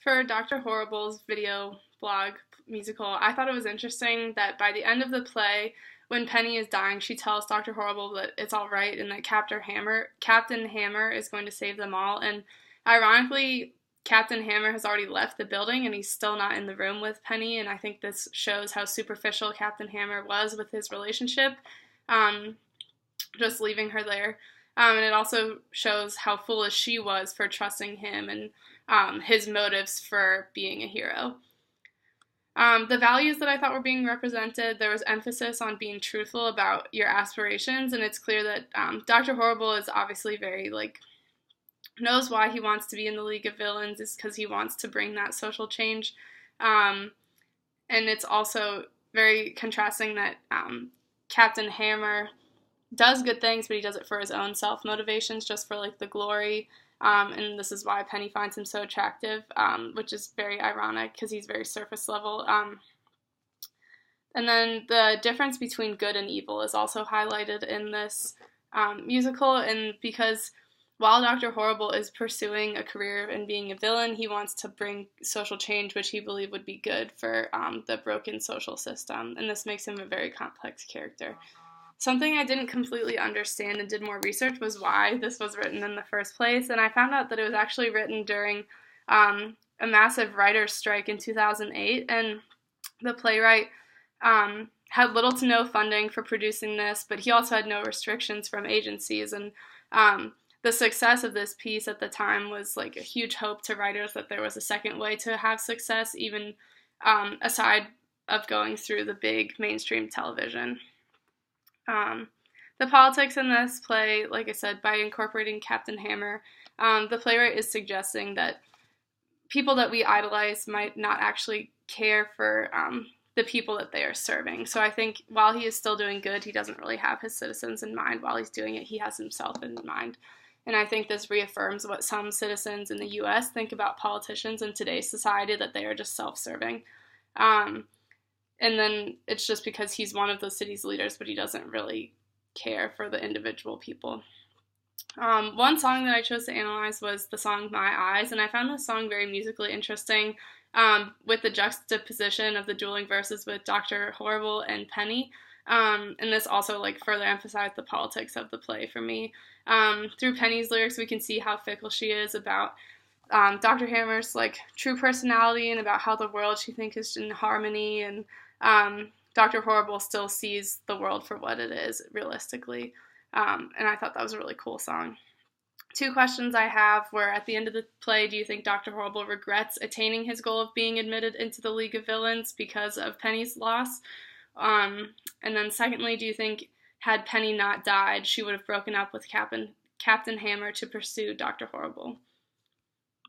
For Dr. Horrible's video blog musical, I thought it was interesting that by the end of the play, when Penny is dying, she tells Dr. Horrible that it's all right and that Captain Hammer is going to save them all. And ironically, Captain Hammer has already left the building and he's still not in the room with Penny. And I think this shows how superficial Captain Hammer was with his relationship, um, just leaving her there. And it also shows how foolish she was for trusting him and his motives for being a hero. The values that I thought were being represented, there was emphasis on being truthful about your aspirations, and it's clear that Dr. Horrible is obviously very, knows why he wants to be in the League of Villains is because he wants to bring that social change. Um, and it's also very contrasting that Captain Hammer does good things, but he does it for his own self-motivations, just for, the glory. And this is why Penny finds him so attractive, which is very ironic because he's very surface level. And then the difference between good and evil is also highlighted in this musical, and because while Dr. Horrible is pursuing a career in being a villain, he wants to bring social change, which he believed would be good for the broken social system, and this makes him a very complex character. Something I didn't completely understand and did more research was why this was written in the first place, and I found out that it was actually written during a massive writer's strike in 2008, and the playwright had little to no funding for producing this, but he also had no restrictions from agencies, and the success of this piece at the time was a huge hope to writers that there was a second way to have success, even aside of going through the big mainstream television. The politics in this play, like I said, by incorporating Captain Hammer, the playwright is suggesting that people that we idolize might not actually care for the people that they are serving. So I think while he is still doing good, he doesn't really have his citizens in mind. While he's doing it, he has himself in mind. And I think this reaffirms what some citizens in the U.S. think about politicians in today's society, that they are just self-serving. And then it's just because he's one of the city's leaders, but he doesn't really care for the individual people. One song that I chose to analyze was the song My Eyes, and I found this song very musically interesting, with the juxtaposition of the dueling verses with Dr. Horrible and Penny. And this also further emphasized the politics of the play for me. Through Penny's lyrics, we can see how fickle she is about Dr. Hammer's true personality and about how the world she thinks is in harmony, and Dr. Horrible still sees the world for what it is, realistically. And I thought that was a really cool song. Two questions I have were, at the end of the play, do you think Dr. Horrible regrets attaining his goal of being admitted into the League of Villains because of Penny's loss? And then secondly, do you think had Penny not died, she would have broken up with Captain Hammer to pursue Dr. Horrible?